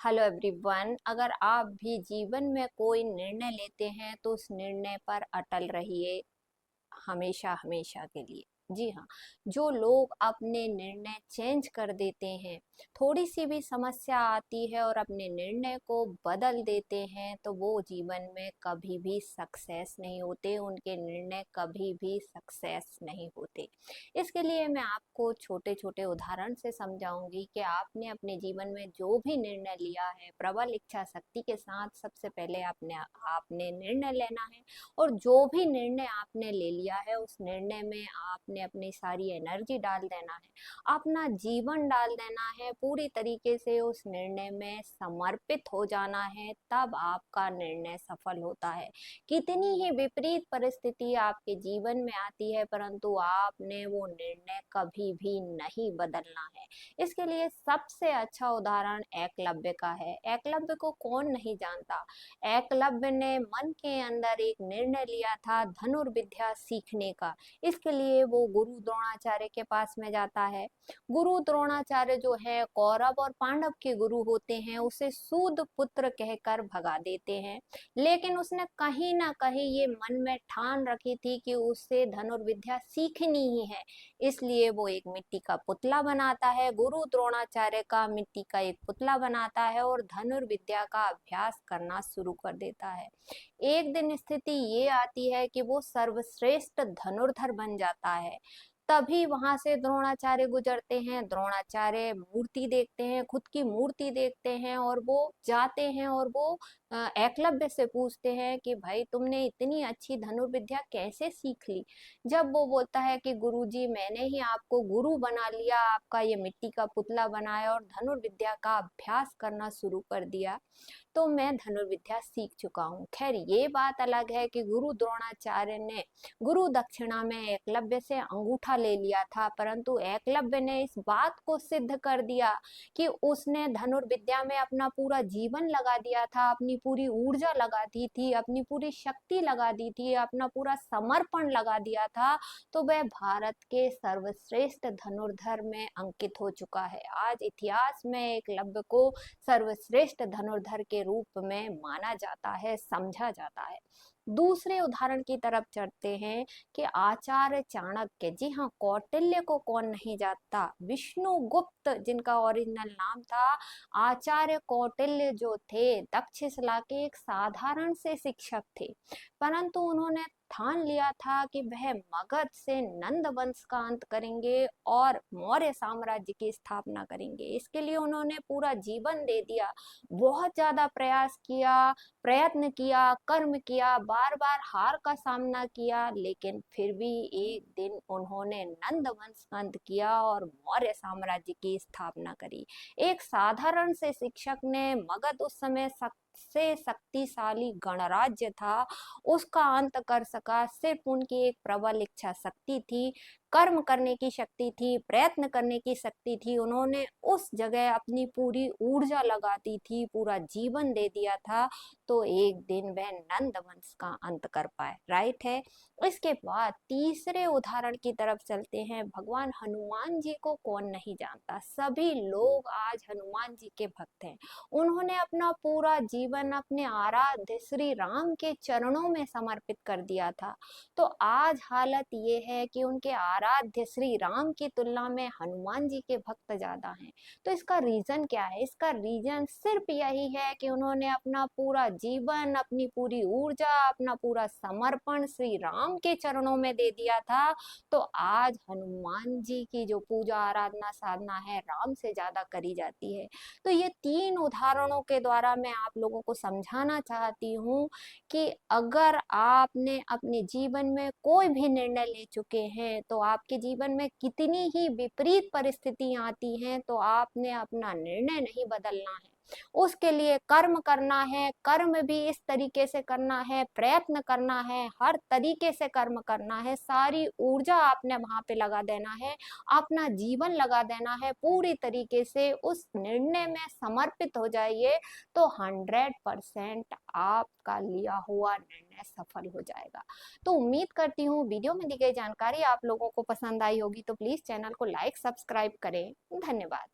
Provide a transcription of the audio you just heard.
Hello everyone. अगर आप भी जीवन में कोई निर्णय लेते हैं तो उस निर्णय पर अटल रहिए, हमेशा हमेशा के लिए। जी हाँ, जो लोग अपने निर्णय चेंज कर देते हैं, थोड़ी सी भी समस्या आती है और अपने निर्णय को बदल देते हैं, तो वो जीवन में कभी भी सक्सेस नहीं होते, उनके निर्णय कभी भी सक्सेस नहीं होते। इसके लिए मैं आपको छोटे छोटे उदाहरण से समझाऊंगी कि आपने अपने जीवन में जो भी निर्णय लिया है, प्रबल इच्छा शक्ति के साथ सबसे पहले आपने आपने निर्णय लेना है। और जो भी निर्णय आपने ले लिया है, उस निर्णय में आपने अपनी सारी एनर्जी डाल देना है, अपना जीवन डाल देना है, पूरी तरीके से उस निर्णय में समर्पित हो जाना है, तब आपका निर्णय सफल होता है। कितनी ही विपरीत परिस्थिति आपके जीवन में आती है, परंतु आपने वो निर्णय कभी भी नहीं बदलना है। इसके लिए सबसे अच्छा उदाहरण एकलव्य का है। एकलव्य को कौन नहीं जानता। एकलव्य ने मन के अंदर एक निर्णय लिया था धनुर्विद्या सीखने का। इसके लिए वो गुरु द्रोणाचार्य के पास में जाता है। गुरु द्रोणाचार्य जो है कौरव और पांडव के गुरु होते हैं, उसे सूद पुत्र कहकर भगा देते हैं। लेकिन उसने कहीं ना कहीं ये मन में ठान रखी थी कि उसे धनुर्विद्या सीखनी ही है। इसलिए वो एक मिट्टी का पुतला बनाता है, गुरु द्रोणाचार्य का मिट्टी का एक पुतला बनाता है और धनुर्विद्या का अभ्यास करना शुरू कर देता है। एक दिन स्थिति ये आती है कि वो सर्वश्रेष्ठ धनुर्धर बन जाता है। तभी वहां से द्रोणाचार्य गुजरते हैं। द्रोणाचार्य मूर्ति देखते हैं, खुद की मूर्ति देखते हैं, और वो जाते हैं और वो एकलव्य से पूछते हैं कि भाई तुमने इतनी अच्छी धनुर्विद्या कैसे सीख ली। जब वो बोलता है कि गुरुजी मैंने ही आपको गुरु बना लिया, आपका ये मिट्टी का पुतला बनाया और धनुर्विद्या का अभ्यास करना शुरू कर दिया, तो मैं धनुर्विद्या सीख चुका हूँ। खैर ये बात अलग है कि गुरु द्रोणाचार्य ने गुरु दक्षिणा में एकलव्य से अंगूठा ले लिया था, परंतु एकलव्य ने इस बात को सिद्ध कर दिया कि उसने धनुर्विद्या में अपना पूरा जीवन लगा दिया था, अपनी पूरी ऊर्जा लगा दी थी, अपनी पूरी शक्ति लगा दी थी, अपना पूरा समर्पण लगा दिया था। तो वह भारत के सर्वश्रेष्ठ धनुर्धर में अंकित हो चुका है। आज इतिहास में एकलव्य को सर्वश्रेष्ठ धनुर्धर के रूप में माना जाता है, समझा जाता है। दूसरे उदाहरण की तरफ चलते हैं कि आचार्य चाणक्य। जी हाँ, कौटिल्य को कौन नहीं जानता। विष्णुगुप्त जिनका ओरिजिनल नाम था, आचार्य कौटिल्य जो थे तक्षशिला के एक साधारण से शिक्षक थे, परंतु उन्होंने ठान लिया था कि वह मगध से नंद वंश का अंत करेंगे और मौर्य साम्राज्य की स्थापना करेंगे। इसके लिए उन्होंने पूरा जीवन दे दिया, बहुत ज्यादा प्रयास किया, प्रयत्न किया, कर्म किया, बार बार हार का सामना किया, लेकिन फिर भी एक दिन उन्होंने नंद वंश का अंत किया और मौर्य साम्राज्य की स्थापना करी। एक साधारण से शिक्षक ने मगध उस समय सबसे शक्तिशाली गणराज्य था, उसका अंत कर सका। सिर्फ उनकी एक प्रबल इच्छा शक्ति थी, कर्म करने की शक्ति थी, प्रयत्न करने की शक्ति थी। उन्होंने उस जगह अपनी पूरी ऊर्जा लगा दी थी, पूरा जीवन दे दिया था, तो एक दिन वह नंद वंश का अंत कर पाए। राइट है। इसके बाद तीसरे उदाहरण की तरफ चलते हैं। भगवान हनुमान जी को कौन नहीं जानता। सभी लोग आज हनुमान जी के भक्त हैं। उन्होंने अपना पूरा जीवन अपने आराध्य श्री राम के चरणों में समर्पित कर दिया था। तो आज हालत ये है कि उनके आराध्य श्री राम की तुलना में हनुमान जी के भक्त ज्यादा हैं। तो इसका रीजन क्या है। इसका रीजन सिर्फ यही है कि उन्होंने अपना पूरा जीवन, अपनी पूरी ऊर्जा, अपना पूरा समर्पण श्री राम के चरणों में दे दिया था। तो आज हनुमान जी की जो पूजा आराधना साधना है, राम से ज्यादा करी जाती है। तो ये तीन उदाहरणों के द्वारा मैं आप लोगों को समझाना चाहती हूँ कि अगर आपने अपने जीवन में कोई भी निर्णय ले चुके हैं, तो आपके जीवन में कितनी ही विपरीत परिस्थितियां आती हैं, तो आपने अपना निर्णय नहीं बदलना है। उसके लिए कर्म करना है, कर्म भी इस तरीके से करना है, प्रयत्न करना है, हर तरीके से कर्म करना है, सारी ऊर्जा आपने वहां पे लगा देना है, अपना जीवन लगा देना है, पूरी तरीके से उस निर्णय में समर्पित हो जाइए, तो 100% आपका लिया हुआ निर्णय सफल हो जाएगा। तो उम्मीद करती हूँ वीडियो में दी गई जानकारी आप लोगों को पसंद आई होगी। तो प्लीज चैनल को लाइक सब्सक्राइब करें। धन्यवाद।